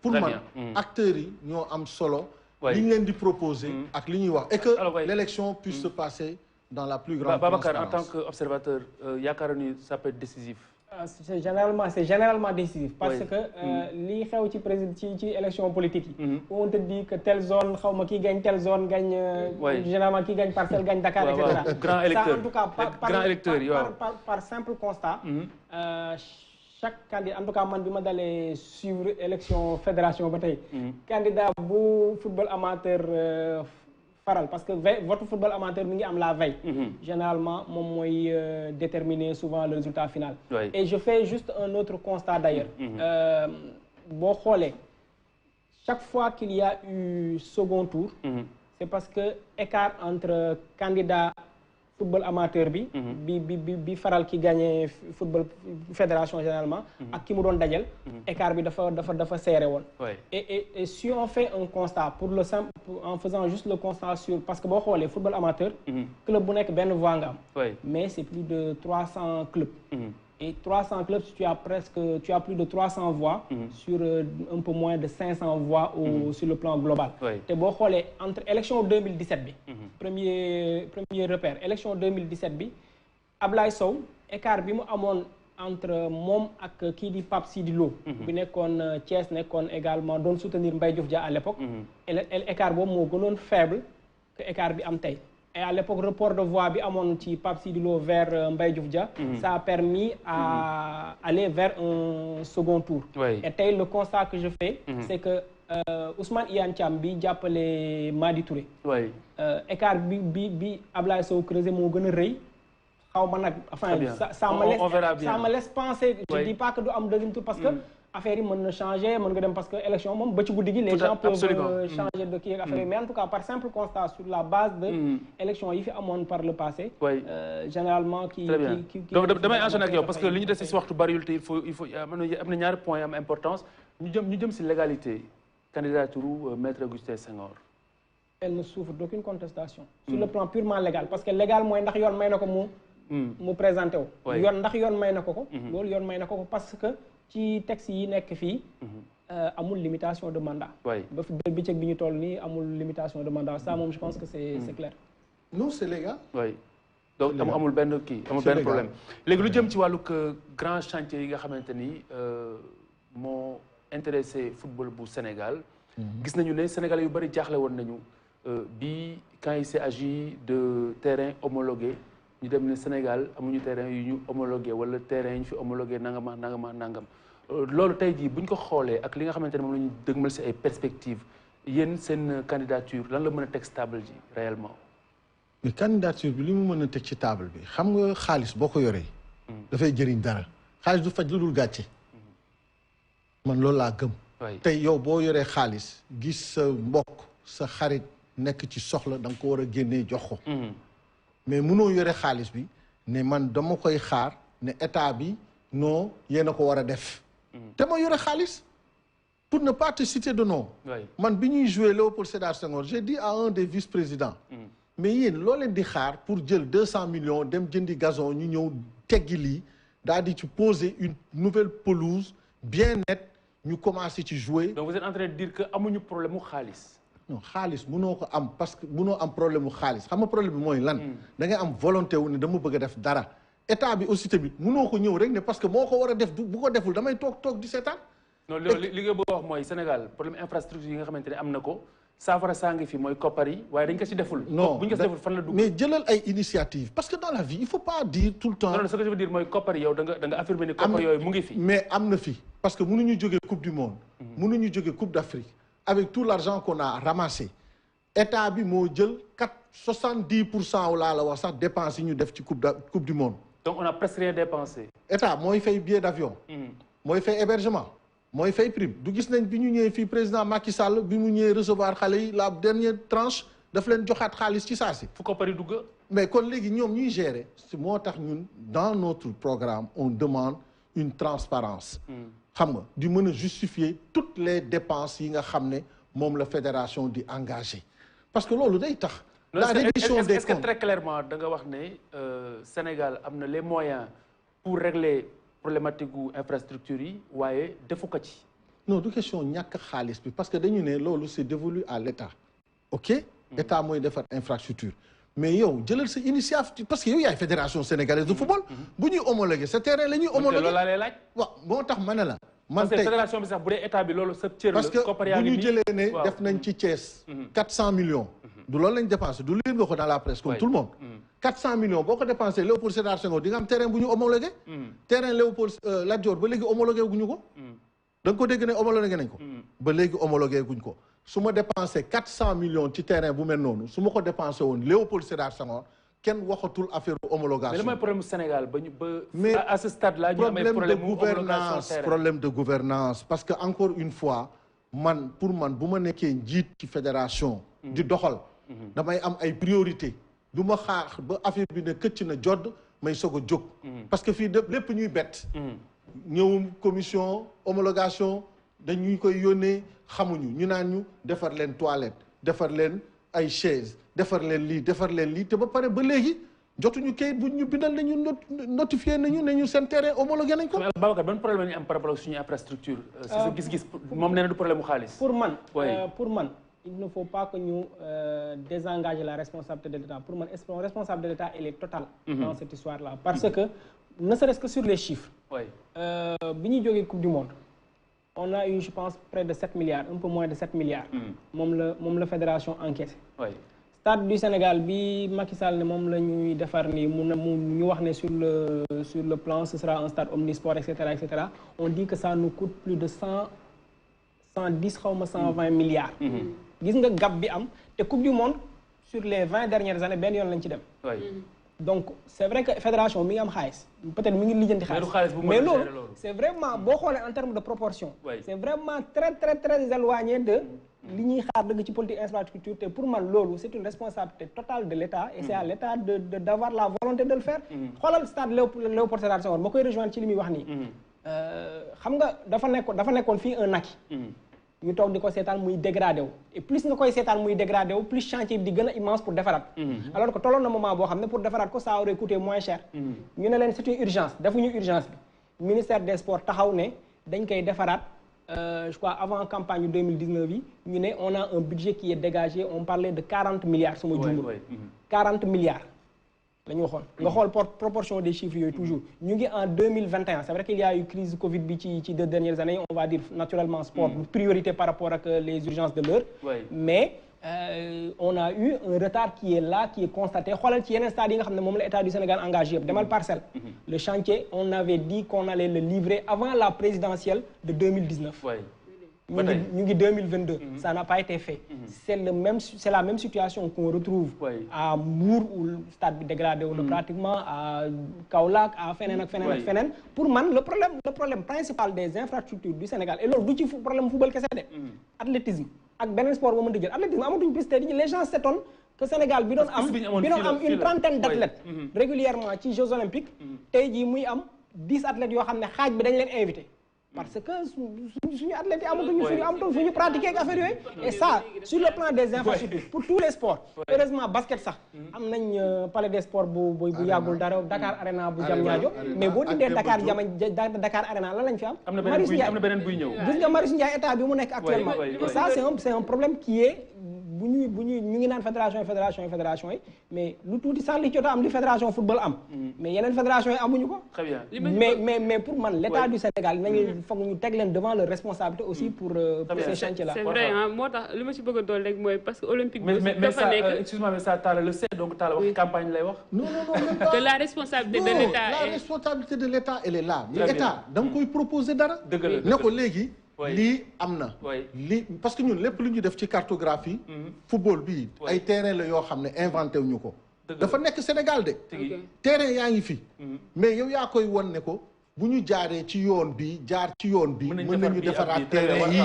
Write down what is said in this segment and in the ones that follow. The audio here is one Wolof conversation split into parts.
pour moi, acteurs yi ñoo am solo. li ñu leen di proposer ak li ñuy wax et que l'élection puisse se passer dans la plus grande transparence. Babacar, en tant qu'observateur, yaakaar ni ça peut être décisif. C'est généralement décisif parce que li xew ci président ci élection politique yi. On te dit que telle zone xaw ma kii gagne telle zone gagne. Généralement kii gagne parcelle gagne Dakar, etc. Grand électeur. Ça, en tout cas par simple constat. Chaque candidat en tout cas man bi ma dalee suivre élection fédération ba tey. Candidat bu football amateur faral parce que votre football amateur mi ngi am la veille. Généralement moom mooy déterminer souvent le résultat final. Et je fais juste un autre constat d'ailleurs. Boo xoolee chaque fois qu'il y a eu second tour. C'est parce que écart entre candidat football amateur bi faral ki gagné football fédération généralement ak ki mu doon dajal écart bi dafa serré woon et si on fait un constat pour le simple en faisant juste le constat sur parce que boo xoolee football amateur club bu nekk benn voix nga am mais c'est plus de 300 clubs et 300 clubs tu as plus de 300 voix sur un peu moins de 500 voix sur le plan global te boo xoolee entre élection 2017 bi premier repère élection 2017 bi Ablaye Sow écart bi mu amoon entre moom ak kii di Pape Sidi Lo bi nekkoon Thiès nekkoon également doon soutenir Mbaye Diouf Dia à l'époque écart boobu moo gënoon faible que écart bi am tey et à l'époque report de voix bi amoon ci Pape Sidi Lo vers Mbaye Diouf Dia ça a permis à aller vers un second tour et tey le constat que je fais c'est que Ousmane Iyane Thiam bi jàppale Madi Touré écart bi Ablaye Sow creusé moo gën a rëy xaw ma nag enfin ça me laisse penser je dis pas que du am deuxième tour parce que affaire yi mën na changer mën nga dem parce que élection moom ba ci guddi gi les gens peuvent changer de kii ak affaire yi mais en tout cas par simple constat sur la base de élection yi fi amoon par le passé généralement donc damay enchaîner ak yow parce que li ñu des si waxtu bariwul te il faut am na ñaari points am importance ñu jëm si légalité candidature Maître Augustin Senghor. Elle ne souffre d'aucune contestation sur le plan purement légal parce que légal mooy ndax yoon may na ko mu présenté wu yoon ndax yoon may na ko loolu yoon may na ko parce que ci texte yi nekk fii amul limitation de mandat ba fi bëccëg bi ñu toll nii amul limitation de mandat ça moom je pense que c'est clair. Non, c'est légal. Oui. Donc amul benn kii amul benn problème léegi lu jëm ci wàllu grand chantier yi nga xamante ni moo intéressé football bu Sénégal gis nañu ne Sénégalais yu bëri jaaxle woon nañu bi quand il s'est agi de terrain homologué ñu dem ne Sénégal amuñu terrain yu ñu homologué wala terrain yu ñu fi homologué nangam loolu tey jii bu ñu ko xoolee ak li nga xamante ne moom la ñu dëgmal si ay perspectives yéen seen candidature lan la mën a teg table ji réellement. mais candidature bi li mu mën a teg ci table bi xam nga xaalis boo ko yoree. dafay jëriñ dara xaalis du faj lu dul gàcce. man loolu laa gëm. tey yow boo yoree xaalis gis sa mbokk sa xarit nekk ci soxla da nga ko war a génnee jox ko. mais munoo yore xaalis bi ne man dama koy xaar ne état bi non yéen a ko war a def. te ma yore xaalis pour ne pas te citer de nom. man bi ñuy jouer Léopold Sédar Senghor j'ai dit à un des vice-présidents. mais yéen loo leen di xaar pour jël 200 millions dem jëndi gazon ñu ñëw teggi lii daal di ci poser une nouvelle pelouse bien nette ñu commencer ci jouer. donc vous êtes en train de dire que amuñu problème mu xaalis. non xaalis munoo ko am parce que munoo am problème mu xaalis xam nga problème bi mooy lan. da ngay am volonté wu ne dama bëgg a def dara. état bi aussi tamit munoo ko ñëw rek ne parce que moo ko war a def bu ko deful damay toog di seetaan. non li nga bëgg a wax mooy Sénégal problème infrastructure yi nga xamante ne am na ko saafara saa ngi fi mooy koppar yi waaye dañ ko ci deful. non bu ñu ko ci deful fan la dugg. mais jëlal ay initiative parce que dans la vie il faut pas dire tout le temps. non ce que je veux dire mooy koppar yi yow da nga affirmer ne koppar yooyu mu ngi fi. mais am na fi parce que mënuñu jógee coupe du monde. mënuñu jógee coupe d'Afrique avec tout l'argent qu'on a ramassé état bi moo jël 70% laa la wax sax dépenses yi ñu def ci coupe du monde. donc on a presque rien dépensé. état mooy fay billet d'avion. mooy fay hébergement. mooy fay prime du gis nañ bi ñu ñëwee fii président Macky Sall bi mu ñëwee recevoir xale yi la dernière tranche daf leen joxaat xaalis ci saa si. fu ko pari dugg. mais kon léegi ñoom ñuy gérer moo tax ñun dans notre programme on demande une transparence xam nga di mën a justifier toutes les dépenses yi nga xam ne moom la fédération di engagé parce que loolu day tax. la reddition des comptes est-ce que très clairement da nga wax ne Sénégal am na les moyens pour régler problématique gu infrastructure yi waaye defu ko ci. non du question ñàkk xaalis bi parce que dañu ne loolu c'est dévolu à l'État ok État mooy defar infrastructure mais yow jëlal sa initiative parce que yow yaay fédération sénégalaise de football bu ñuy homologué sa terrain la ñuy homologué loolu laa lay laaj waaw moo tax ma ne la man tey fédération bi sax bu dee état bi loolu sa cër la parce que bu ñu jëlee ne def nañ ci Thiès 400 millions du loolu lañ dépensé du lire nga ko dans la presse comme tout le monde 400 millions boo ko dépensé Léopold Sédar Senghor di nga am terrain bu ñu homologué terrain Léopold Lat Dior ba léegi homologué guñu ko da nga ko dégg ne homologué nañ ko ba léegi homologué guñ ko su ma dépensé 400 millions ci terrain bu mel noonu su ma ko dépensé woon Léopold Sédar Senghor kenn waxatul affaire homologation. mais le problème Sénégal ba ñu ba à ce stade là ñu amee problème de gouvernance parce que encore une fois man pour man bu ma nekkee njiit ci fédération di doxal damay am ay priorité du ma xaar ba affaire bi ne këcc na jodd may soog a jóg parce que fii lépp ñuy bett ñëwum commission homologation dañuy koy yónnee xamuñu ñu naan ñu defar leen toilette defar leen ay chaise defar leen lii te ba pare ba léegi jotuñu kayit bu ñu bindal nañu notifié nañu ne ñu seen terrain homologué nañ ko. Babacar ban problème la ñu am par rapport ak suñu infrastructure. si sa gis-gis moom nee na du problème mu xaalis. pour man il ne faut pas que ñu désengager la responsabilité de l'État pour man responsabilité de l'État elle est totale. dans cette histoire là parce que ne serait-ce que sur les chiffres. bi ñuy jógee coupe du monde. on a eu je pense près de 7 milliards un peu moins de 7 milliards. moom la fédération encaissé. Stade du Sénégal bi Macky Sall ne moom la ñuy defar ni ñu wax ne sur le plan ce sera un stade omnisport etc. On dit que ça nous coûte plus de 110 xaw ma 120 milliards. gis nga gap bi am te coupe du monde sur les 20 dernières années benn yoon lañ ci dem. donc c'est vrai que fédération mi ngi am xaalis peut-être mi ngi lijjanti xaalis mais loolu c'est vraiment boo xoolee en termes de proportion c'est vraiment très éloigné de li ñuy xaar dëgg ci politique infrastructure te pour man loolu c'est une responsabilité totale de l'État et c'est à l'État d'avoir la volonté de le faire xoolal stade Léopold Sédar Senghor ma koy rejoindre ci li muy wax nii xam nga dafa nekkoon fii un acquis ñu toog di ko seetaan muy dégradé wu et plus nga koy seetaan muy dégradé wu plus chantier bi di gën a immense pour defaraat alors que tolloon na moment boo xam ne pour defaraat ko ça aurait coûté moins cher ñu ne leen c'est une urgence defuñu urgence bi ministère des sports taxaw ne dañ koy defaraat je crois avant campagne 2019 yi ñu ne on a un budget qui est dégagé on parlait de 40 milliards suma juumul 40 milliards la ñu waxoon nga xool proportion des chiffres yooyu toujours ñu ngi en 2021 c'est vrai qu'il y a eu crise Covid bi ci 2 dernières années on va dire naturellement sport priorité par rapport ak les urgences de l'heure mais on a eu un retard qui est là qui est constaté xoolal ci yeneen stades yi nga xam ne moom la État du Sénégal engagé yëpp demal Parcelles le chantier on avait dit qu'on allait le livrer avant la présidentielle de 2019 ñu ngi 2022 ça n'a pas été fait c'est la même situation qu'on retrouve à Mbour où le stade bi dégradé wu na pratiquement à Kaolack à feneen ak feneen pour man le problème principal des infrastructures du Sénégal et loolu du ci problème football kese de athlétisme ak beneen sport boo mën di jël athlétisme amatuñu piste les gens s'étonnent que Sénégal bi doon am une trentaine d'athlètes régulièrement ci Jeux olympiques tey jii muy am 10 athlètes yoo xam ne xaaj bi dañ leen invité parce que suñu athlètes yi amatuñu fu ñu pratiquer ak affaire yooyu et ça sur le plan des infrastructures pour tous les sports heureusement basket sax am nañ palais des sports bu yàggul dara Dakar Arena bu Diamniadio mais boo dindee Dakar Arena lan lañ fi am na beneen buy ñëw gis nga Marius Ndiaye état bi mu nekk actuellement et ça c'est un problème qui est bu ñu ngi naan fédération yi mais lu tuuti sax li jota am li fédération football am mais yeneen fédération yi amuñu ko très bien mais pour man l'État du Sénégal nañu foog ñu teg leen devant leur responsabilité aussi pour ces chantiers là c'est vrai moo tax li ma ci bëgg a doon rek mooy parce que olympique bi dafa nekk excuse-moi mais ça Talla le sait donc Talla wax campagne lay wax non que la responsabilité de l'État la responsabilité de l'État elle est là mais État da nga koy proposer dara ne ko léegi lii am na lii parce que ñun lépp lu ñu def ci cartographie football bi ay terrain la yoo xam ne inventé wuñu ko dafa nekk Sénégal de terrain yaa ngi fi mais yow yaa koy won ne ko bu ñu jaaree ci yoon bi jaar ci yoon bi mën nañu defaraat terrain yi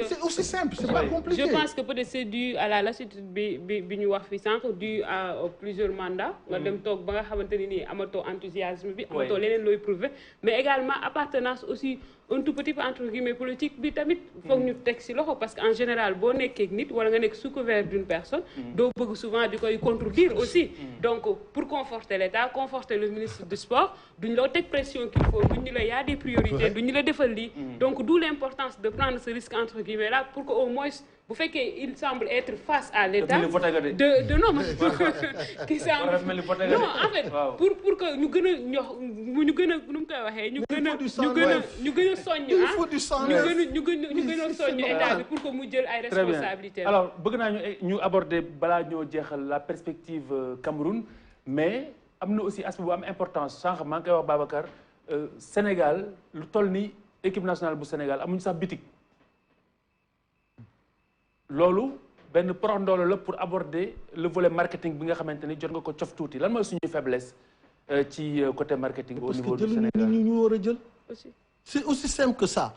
c'est aussi simple c'est pas compliqué je pense que peut-être c'est dû à la lassitude bi ñu wax fi sànq dû à plusieurs mandats nga dem toog ba nga xamante ni nii amatoo enthousiasme bi amatoo leneen looy prouver mais également appartenance aussi un tout petit peu entre guillemets politique bi tamit foog ñu teg ci loxo parce que en général boo nekkee nit wala nga nekk sous couvert d'une personne doo bëgg souvent di koy contredire aussi donc pour conforter l'État conforter le ministre du sport duñ la teg pression qu'il faut duñ ñu la y a des priorités duñ ñu la defal lii donc d'où l'importance de prendre ce risque entre guillemets là pour que au moins bu fekkee il semble être face à l'État de non qui semble non en fait pour que ñu gën a ñu gën a nu mu koy waxee ñu gën a soññ ñu gën a soññ État bi pour que mu jël ay responsabilités. Alors bëgg naa ñu aborder balaa ñoo jeexal la perspective Cameroun mais am na aussi aspect bu am importance sànq maa ngi koy wax Babacar Sénégal lu toll ni équipe nationale bu Sénégal amuñu sax bitik loolu benn porox ndoolo la pour aborder le volet marketing bi nga xamante ni jot nga ko cof tuuti lan mooy suñu faiblesse ci côté marketing au niveau du Sénégal. parce que jëluñu ñu war a jël. c'est aussi simple que ça.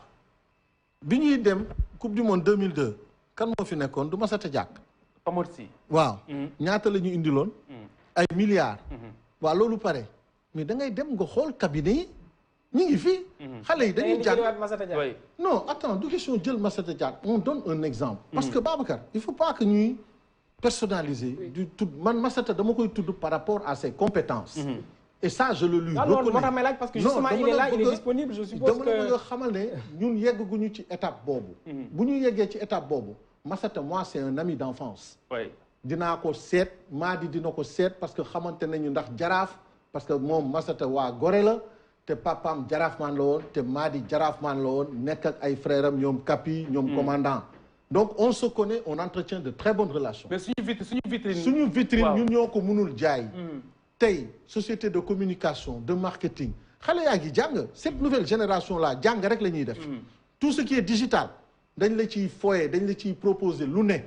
bi ñuy dem coupe du monde 2002 kan moo fi nekkoon du Massata Diack. Pamodzi. waaw. ñaata la ñu indiloon. ay milliards. waaw loolu pare mais da ngay dem nga xool cabinet yi ñu ngi fi. xale yi dañuy jàng non attends du question jël Massata Diack on donne un exemple. parce que Babacar il faut pas que ñuy personnaliser. du tudd man Massata dama koy tudd par rapport à ses compétences. et ça je le lui reconnais. parce que justement il est là il est disponible je suppose que dama la bëgg a xamal ne ñun yegguñu ci étape boobu. bu ñu yeggee ci étape boobu Massata moi c'est un ami d'enfance. dinaa ko seet Madi dina ko seet parce que xamante nañu ndax jaraaf parce que moom Massata waa Gorée la te papaam jaraafmaan la woon te Madi jaraafmaan la woon nekk ak ay frères am ñoom Kapi ñoom commandant. donc on se connaît on entretient de très bonnes relations. mais suñu vitrine ñun ñoo ko mënul jaay. tey société de communication de marketing xale yaa ngi jàng cette nouvelle génération là jàng rek la ñuy def. tout ce qui est digital dañ la ciy foyer dañ la ciy proposer lu ne.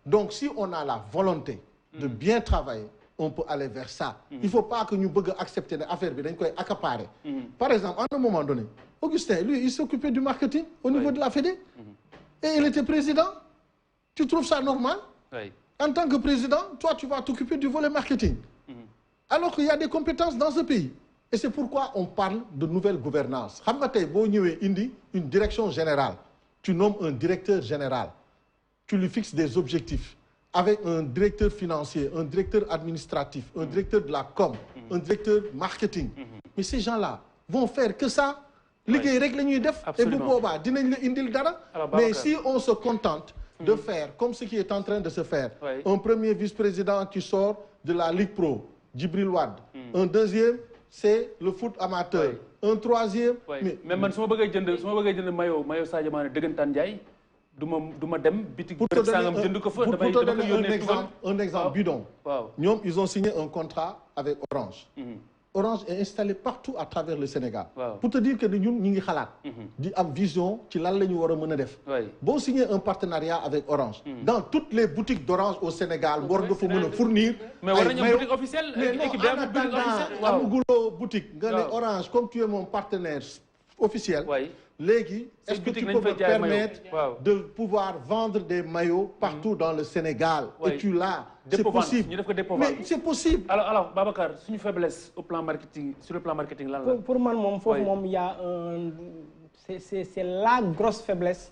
donc si on a la volonté de bien travailler on peut aller vers ça. il faut pas que ñu bëgg a accepter ne affaire bi dañ koy accaparer. par exemple à un moment donné Augustin lui il s'occupait du marketing au niveau de la Fédé. et il était président. tu trouves ça normal? en tant que président toi tu vas t'occuper du volet marketing. alors qu'il y a des compétences dans ce pays. et c'est pourquoi on parle de nouvelle gouvernance xam nga tey boo ñëwee indi une direction générale tu nommes un directeur général tu lui fixes des objectifs avec un directeur financier un directeur administratif un directeur de la com un directeur marketing mais ces gens-là vont faire que ça liggéey rek la ñuy def et bu boobaa dinañ la indil dara mais si on se contente de faire comme ce qui est en train de se faire un premier vice-président qui sort de la Ligue Pro Djibril Wade. un deuxième c'est le foot amateur. un troisième. mais man su ma bëggee jënd maillot Sadio Mané dëggantaan Ndiaye du ma dem bitik bërëb sangam jënd ko fa damay un exemple bidon. ñoom ils ont signé un contrat avec Orange. Orange est installé partout à travers le Sénégal. pour te dire que ñun ñu ngi xalaat. di am vision ci lan la ñu war a mën a def. boo signé un partenariat avec Orange. dans toutes les boutiques d'Orange au Sénégal war nga fa mën a fournir. mais war nañu boutique officielle. équipe bi am boutique officielle. amuguloo boutique nga ne Orange comme tu es mon partenaire officiel. léegi est-ce que tu peux me permettre de pouvoir vendre des maillots partout dans le Sénégal. et tu l'as. c'est possible mais c'est possible. alors Babacar suñu faiblesse au plan marketing sur le plan marketing lan la. pour man moom foofu moom y a un c'est la grosse faiblesse.